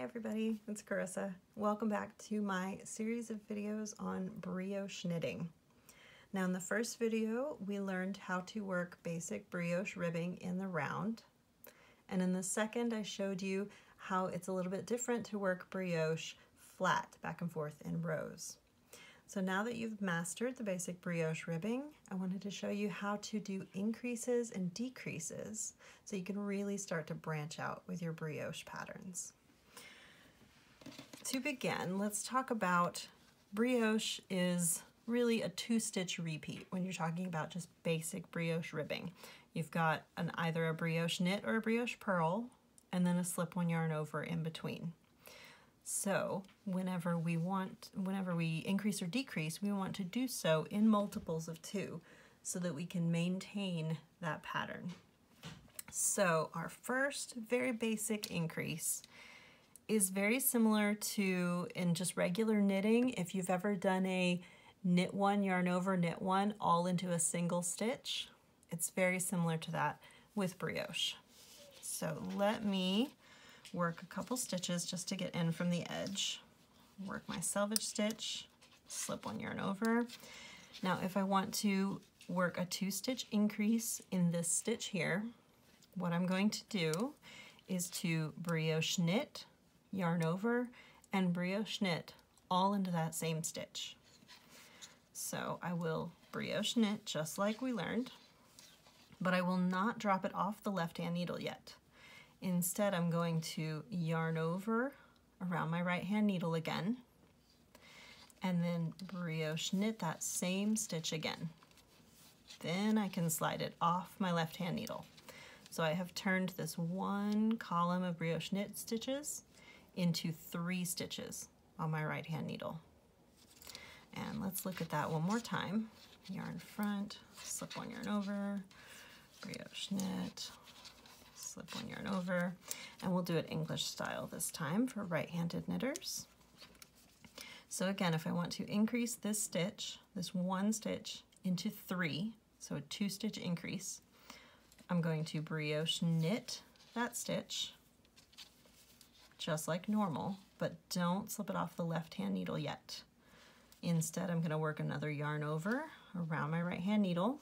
Hi everybody, it's Carissa. Welcome back to my series of videos on brioche knitting. Now in the first video we learned how to work basic brioche ribbing in the round, and in the second I showed you how it's a little bit different to work brioche flat back and forth in rows. So now that you've mastered the basic brioche ribbing, I wanted to show you how to do increases and decreases so you can really start to branch out with your brioche patterns. To begin, let's talk about brioche is really a two-stitch repeat when you're talking about just basic brioche ribbing. You've got either a brioche knit or a brioche purl, and then a slip-one yarn over in between. So whenever we increase or decrease, we want to do so in multiples of 2 so that we can maintain that pattern. So our first very basic increase is very similar to in just regular knitting. If you've ever done a knit one, yarn over, knit one, all into a single stitch, it's very similar to that with brioche. So let me work a couple stitches just to get in from the edge. Work my selvage stitch, slip one yarn over. Now if I want to work a 2-stitch increase in this stitch here, what I'm going to do is to brioche knit, yarn over, and brioche knit all into that same stitch. So I will brioche knit just like we learned, but I will not drop it off the left-hand needle yet. Instead, I'm going to yarn over around my right-hand needle again, and then brioche knit that same stitch again. Then I can slide it off my left-hand needle. So I have turned this one column of brioche knit stitches into 3 stitches on my right-hand needle. And let's look at that one more time. Yarn front, slip one yarn over, brioche knit, slip one yarn over, and we'll do it English style this time for right-handed knitters. So again, if I want to increase this stitch, this one stitch, into 3, so a 2-stitch increase, I'm going to brioche knit that stitch just like normal, but don't slip it off the left-hand needle yet. Instead, I'm going to work another yarn over around my right-hand needle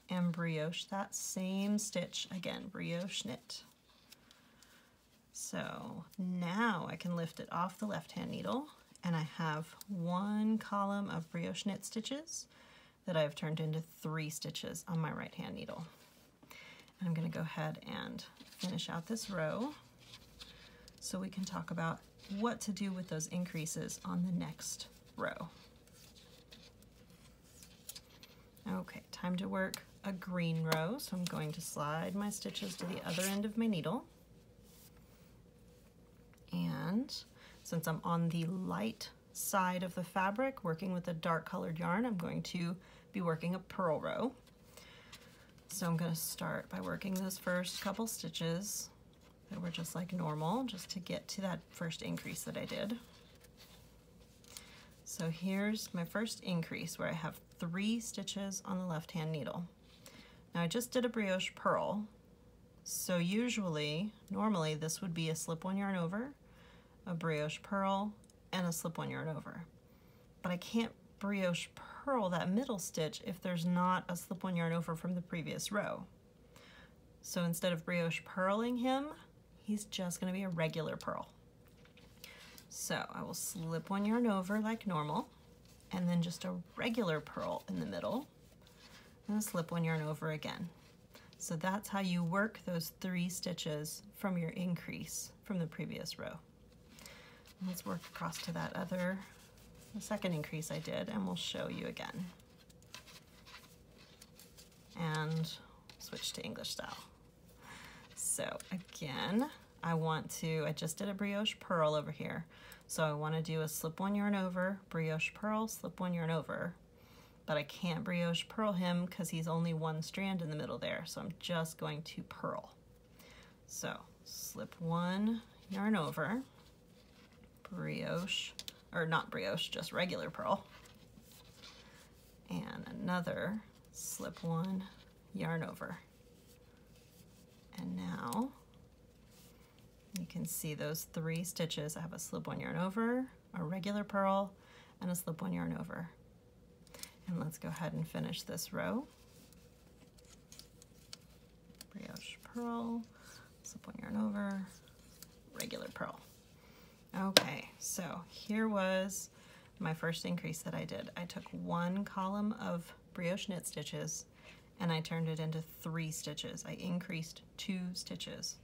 and brioche that same stitch again, brioche knit. So now I can lift it off the left-hand needle, and I have one column of brioche knit stitches that I've turned into 3 stitches on my right-hand needle. And I'm going to go ahead and finish out this row so we can talk about what to do with those increases on the next row. Okay, time to work a green row, so I'm going to slide my stitches to the other end of my needle. And since I'm on the light side of the fabric, working with a dark colored yarn, I'm going to be working a purl row. So I'm going to start by working those first couple stitches that were just like normal, just to get to that first increase that I did. So here's my first increase where I have 3 stitches on the left-hand needle. Now I just did a brioche purl, so normally this would be a slip one yarn over, a brioche purl, and a slip one yarn over. But I can't brioche purl that middle stitch if there's not a slip one yarn over from the previous row. So instead of brioche purling him, he's just going to be a regular purl. So I will slip one yarn over like normal, and then just a regular purl in the middle, and slip one yarn over again. So that's how you work those 3 stitches from your increase from the previous row. Let's work across to the second increase I did, and we'll show you again. And switch to English style. So again, I just did a brioche purl over here. So I want to do a slip one yarn over, brioche purl, slip one yarn over. But I can't brioche purl him because he's only 1 strand in the middle there. So I'm just going to purl. So slip one yarn over, brioche, or not brioche, just regular purl. And another slip one yarn over. And now You can see those 3 stitches. I have a slip-on yarn over, a regular purl, and a slip-on yarn over. And let's go ahead and finish this row. Brioche purl, slip-on yarn over, regular purl. Okay, so here was my first increase that I did. I took 1 column of brioche knit stitches and I turned it into 3 stitches. I increased 2 stitches.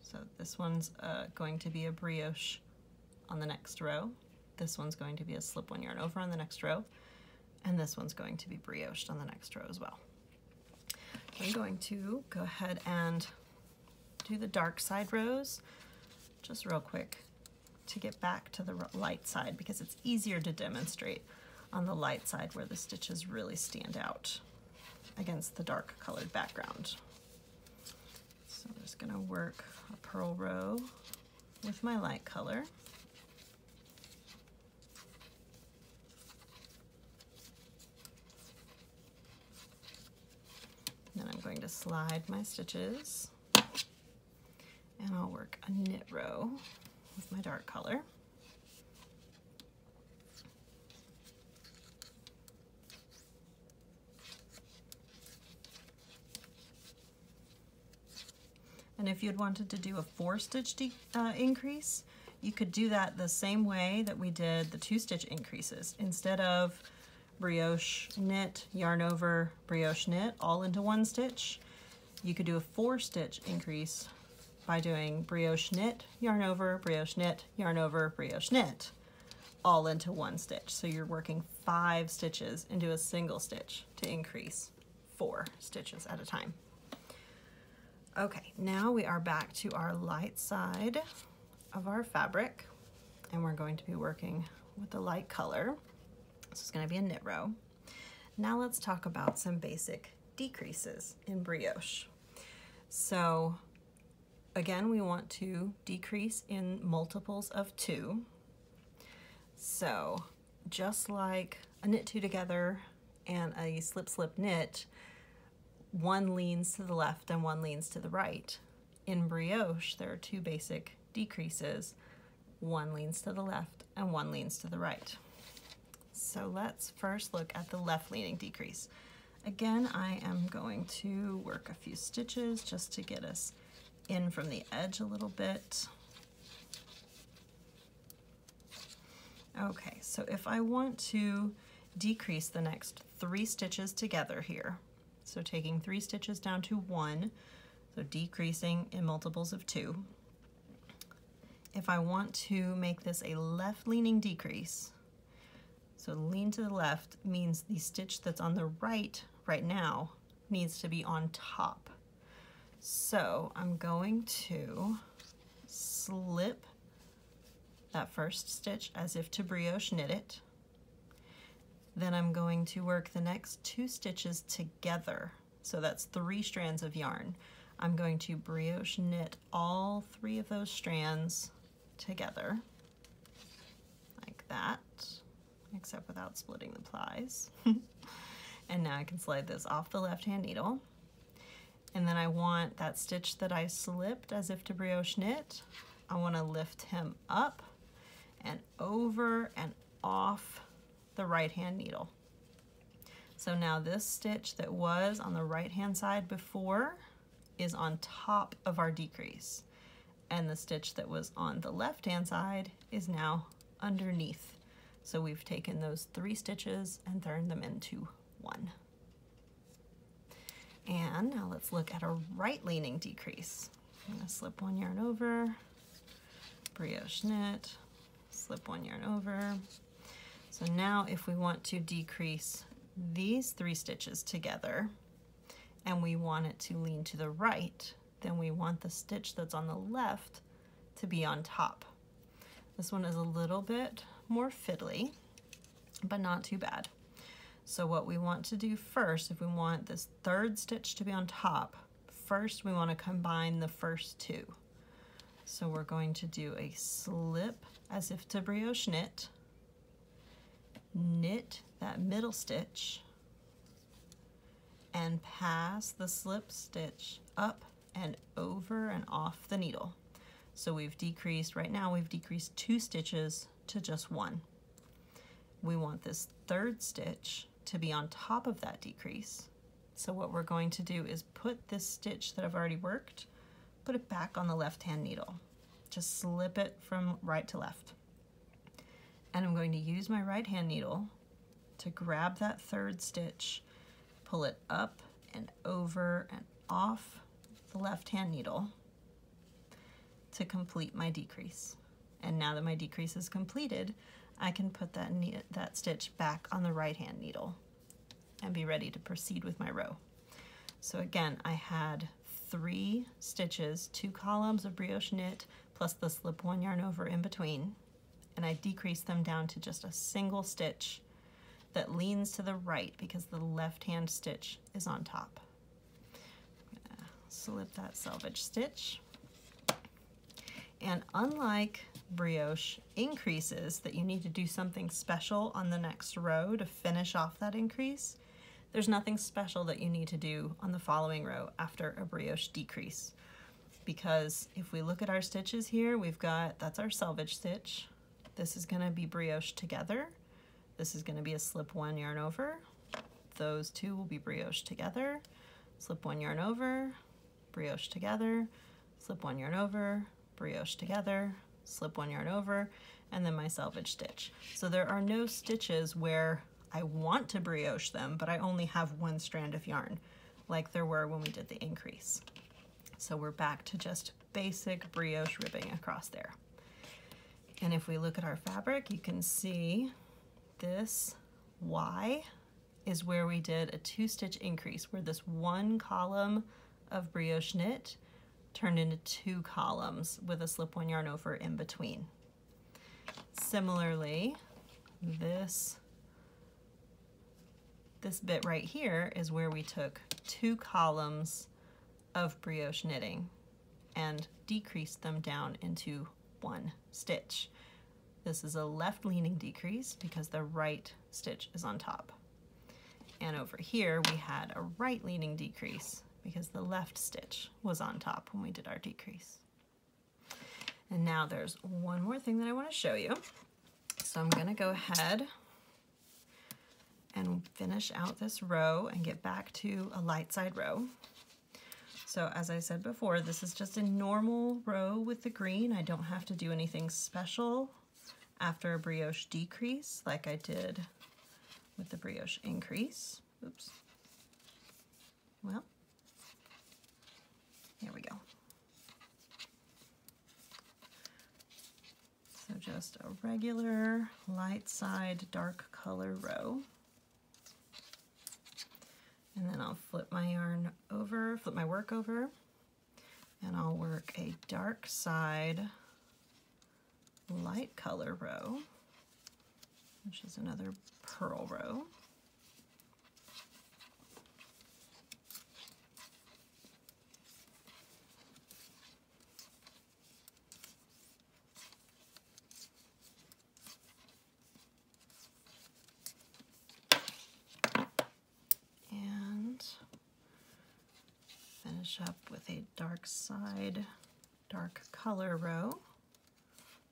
So this one's going to be a brioche on the next row. This one's going to be a slip-on yarn over on the next row. And this one's going to be brioched on the next row as well. I'm going to go ahead and do the dark side rows just real quick to get back to the light side, because it's easier to demonstrate on the light side where the stitches really stand out against the dark colored background. So I'm just going to work a purl row with my light color. Then I'm going to slide my stitches and I'll work a knit row with my dark color. And if you'd wanted to do a 4-stitch increase, you could do that the same way that we did the 2-stitch increases. Instead of brioche knit, yarn over, brioche knit, all into 1 stitch, you could do a 4-stitch increase by doing brioche knit, yarn over, brioche knit, yarn over, brioche knit, all into 1 stitch. So you're working 5 stitches into a single stitch to increase 4 stitches at a time. Okay, now we are back to our light side of our fabric, and we're going to be working with the light color. This is going to be a knit row. Now let's talk about some basic decreases in brioche. So again, we want to decrease in multiples of 2. So just like a knit 2 together and a slip slip knit, one leans to the left and one leans to the right. In brioche, there are 2 basic decreases. One leans to the left and one leans to the right. So let's first look at the left leaning decrease. Again, I am going to work a few stitches just to get us in from the edge a little bit. Okay, so if I want to decrease the next 3 stitches together here, so taking 3 stitches down to 1, so decreasing in multiples of 2. If I want to make this a left-leaning decrease, so lean to the left means the stitch that's on the right now needs to be on top. So I'm going to slip that first stitch as if to brioche knit it. Then I'm going to work the next 2 stitches together. So that's 3 strands of yarn. I'm going to brioche knit all 3 of those strands together, like that, except without splitting the plies. And now I can slide this off the left-hand needle. And then I want that stitch that I slipped as if to brioche knit, I want to lift him up and over and off the right-hand needle. So now this stitch that was on the right-hand side before is on top of our decrease, and the stitch that was on the left-hand side is now underneath. So we've taken those 3 stitches and turned them into 1. And now let's look at a right-leaning decrease. I'm going to slip 1 yarn over, brioche knit, slip 1 yarn over. So now if we want to decrease these 3 stitches together and we want it to lean to the right, then we want the stitch that's on the left to be on top. This one is a little bit more fiddly, but not too bad. So what we want to do first, if we want this 3rd stitch to be on top, first we want to combine the first 2. So we're going to do a slip as if to brioche knit, knit that middle stitch, and pass the slip stitch up and over and off the needle. So we've decreased, right now we've decreased 2 stitches to just 1. We want this 3rd stitch to be on top of that decrease. So what we're going to do is put this stitch that I've already worked, put it back on the left-hand needle. Just slip it from right to left. And I'm going to use my right-hand needle to grab that 3rd stitch, pull it up and over and off the left-hand needle to complete my decrease. And now that my decrease is completed, I can put that stitch back on the right-hand needle and be ready to proceed with my row. So again, I had 3 stitches, 2 columns of brioche knit plus the slip 1 yarn over in between, and I decreased them down to just a single stitch that leans to the right because the left-hand stitch is on top. I'm gonna slip that selvage stitch. And unlike brioche increases that you need to do something special on the next row to finish off that increase, there's nothing special that you need to do on the following row after a brioche decrease. Because if we look at our stitches here, we've got, that's our selvage stitch. This is gonna be brioche together. This is gonna be a slip 1 yarn over. Those 2 will be brioche together. Slip 1 yarn over, brioche together, slip 1 yarn over, brioche together, slip 1 yarn over, and then my selvage stitch. So there are no stitches where I want to brioche them, but I only have 1 strand of yarn, like there were when we did the increase. So we're back to just basic brioche ribbing across there. And if we look at our fabric, you can see this Y is where we did a 2-stitch increase, where this 1 column of brioche knit turned into 2 columns with a slip 1 yarn over in between. Similarly, this bit right here is where we took 2 columns of brioche knitting and decreased them down into 1 stitch. This is a left leaning decrease because the right stitch is on top. And over here we had a right leaning decrease because the left stitch was on top when we did our decrease. And now there's one more thing that I want to show you. So I'm going to go ahead and finish out this row and get back to a light side row. So as I said before, this is just a normal row with the green. I don't have to do anything special after a brioche decrease like I did with the brioche increase. Oops. Well, here we go. So just a regular light side dark color row. And then I'll flip my yarn over, flip my work over, and I'll work a dark side light color row, which is another purl row. Finish up with a dark side, dark color row.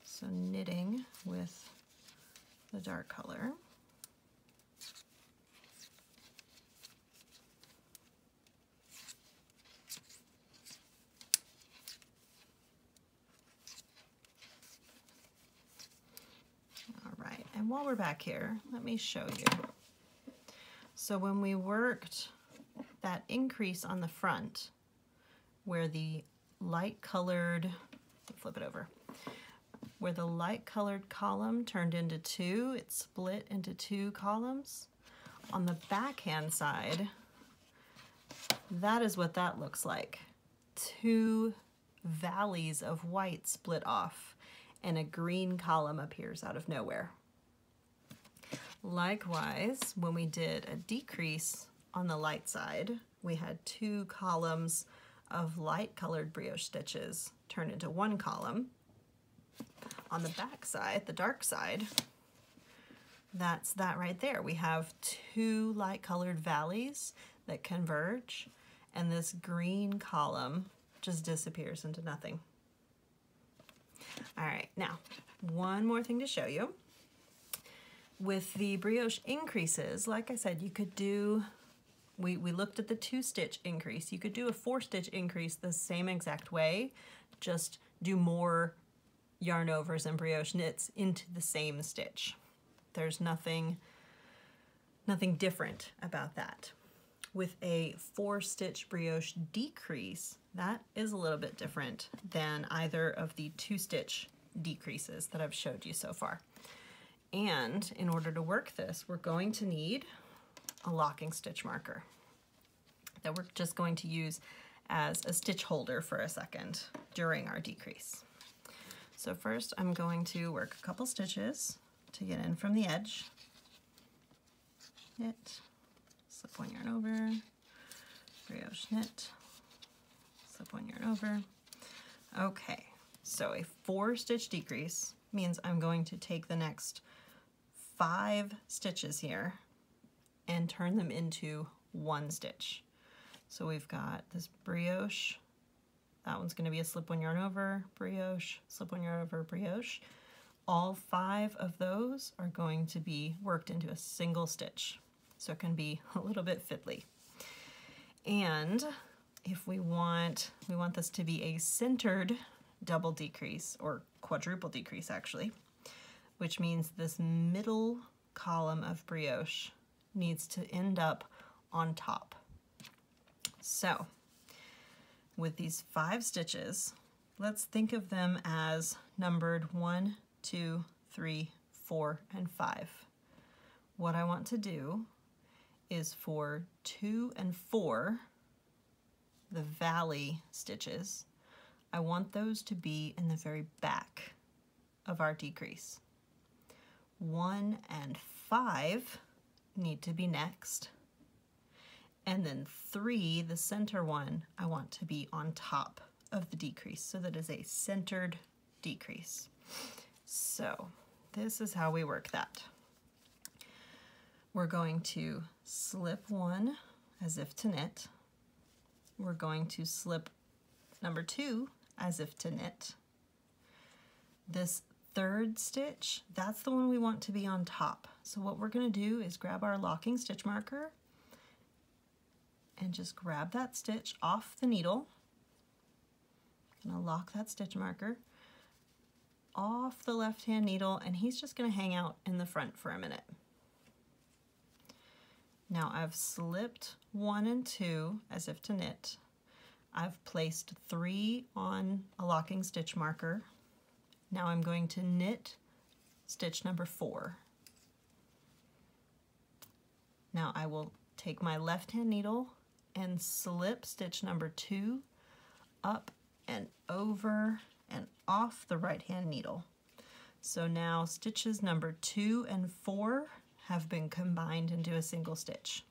So knitting with the dark color. All right, and while we're back here, let me show you. So when we worked that increase on the front, where the light colored, flip it over, where the light colored column turned into 2, it split into 2 columns. On the backhand side, that is what that looks like. 2 valleys of white split off, and a green column appears out of nowhere. Likewise, when we did a decrease on the light side, we had 2 columns of light colored brioche stitches turn into 1 column. On the back side, the dark side, that's that right there. We have 2 light colored valleys that converge, and this green column just disappears into nothing. All right, now one more thing to show you. With the brioche increases, like I said, you could do, we looked at the 2-stitch increase. You could do a 4-stitch increase the same exact way, just do more yarn overs and brioche knits into the same stitch. There's nothing different about that. With a 4-stitch brioche decrease, that is a little bit different than either of the 2-stitch decreases that I've showed you so far. And in order to work this, we're going to need a locking stitch marker that we're just going to use as a stitch holder for a second during our decrease. So first I'm going to work a couple stitches to get in from the edge. Knit, slip one yarn over, brioche knit, slip one yarn over. Okay, so a 4-stitch decrease means I'm going to take the next 5 stitches here and turn them into 1 stitch. So we've got this brioche, that one's going to be a slip one yarn over, brioche, slip one yarn over, brioche. All 5 of those are going to be worked into a single stitch, so it can be a little bit fiddly. And if we want this to be a centered double decrease, or quadruple decrease actually, which means this middle column of brioche needs to end up on top. So with these 5 stitches, let's think of them as numbered 1, 2, 3, 4, and 5. What I want to do is for 2 and 4, the valley stitches, I want those to be in the very back of our decrease. 1 and 5 need to be next. And then 3, the center one, I want to be on top of the decrease, so that is a centered decrease. So this is how we work that. We're going to slip 1 as if to knit. We're going to slip number 2 as if to knit. This 3rd stitch, that's the one we want to be on top. So what we're going to do is grab our locking stitch marker and just grab that stitch off the needle. I'm going to lock that stitch marker off the left hand needle, and he's just going to hang out in the front for a minute. Now I've slipped 1 and 2 as if to knit. I've placed 3 on a locking stitch marker. Now I'm going to knit stitch number 4. Now I will take my left hand needle and slip stitch number 2 up and over and off the right hand needle. So now stitches number 2 and 4 have been combined into a single stitch.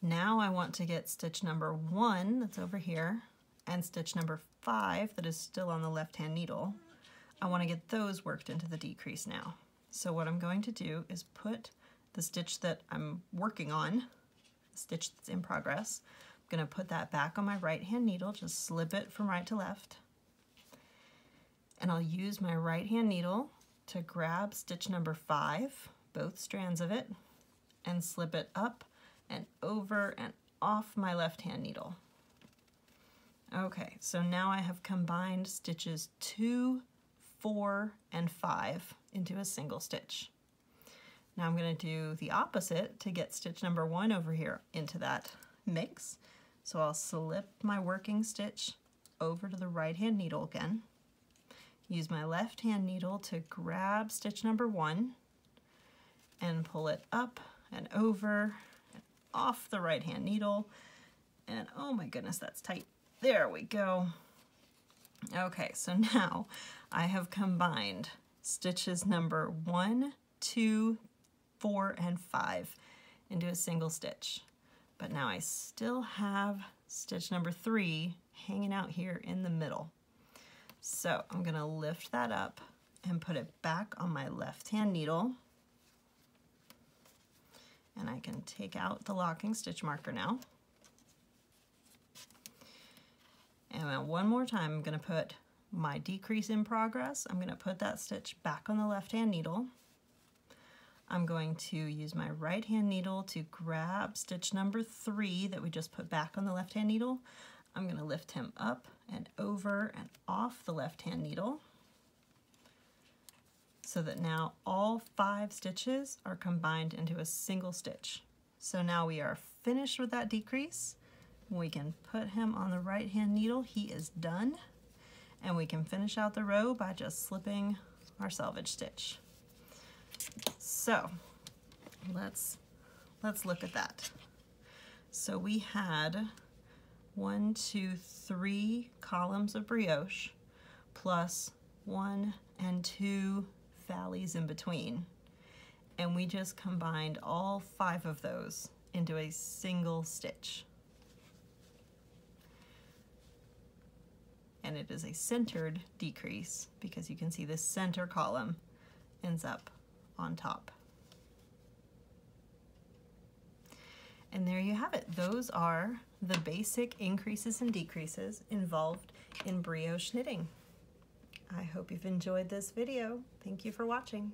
Now I want to get stitch number 1 that's over here and stitch number 5 that is still on the left hand needle. I want to get those worked into the decrease now. So what I'm going to do is put the stitch that I'm working on, the stitch that's in progress, I'm going to put that back on my right hand needle, just slip it from right to left. And I'll use my right hand needle to grab stitch number 5, both strands of it, and slip it up and over and off my left hand needle. Okay, so now I have combined stitches 2, 4, and 5 into a single stitch. Now I'm going to do the opposite to get stitch number 1 over here into that mix. So I'll slip my working stitch over to the right hand needle again, use my left hand needle to grab stitch number 1 and pull it up and over and off the right hand needle, and oh my goodness, that's tight. There we go. Okay, so now I have combined stitches number 1, 2, 4, and 5 into a single stitch. But now I still have stitch number 3 hanging out here in the middle. So I'm going to lift that up and put it back on my left hand needle. And I can take out the locking stitch marker now. And then one more time I'm going to put my decrease in progress, I'm going to put that stitch back on the left-hand needle. I'm going to use my right-hand needle to grab stitch number 3 that we just put back on the left-hand needle. I'm going to lift him up and over and off the left-hand needle so that now all 5 stitches are combined into a single stitch. So now we are finished with that decrease. We can put him on the right-hand needle. He is done. And we can finish out the row by just slipping our selvage stitch. So let's look at that. So we had 1, 2, 3 columns of brioche plus 1 and 2 valleys in between. And we just combined all 5 of those into a single stitch. And it is a centered decrease because you can see the center column ends up on top. And there you have it. Those are the basic increases and decreases involved in brioche knitting. I hope you've enjoyed this video. Thank you for watching.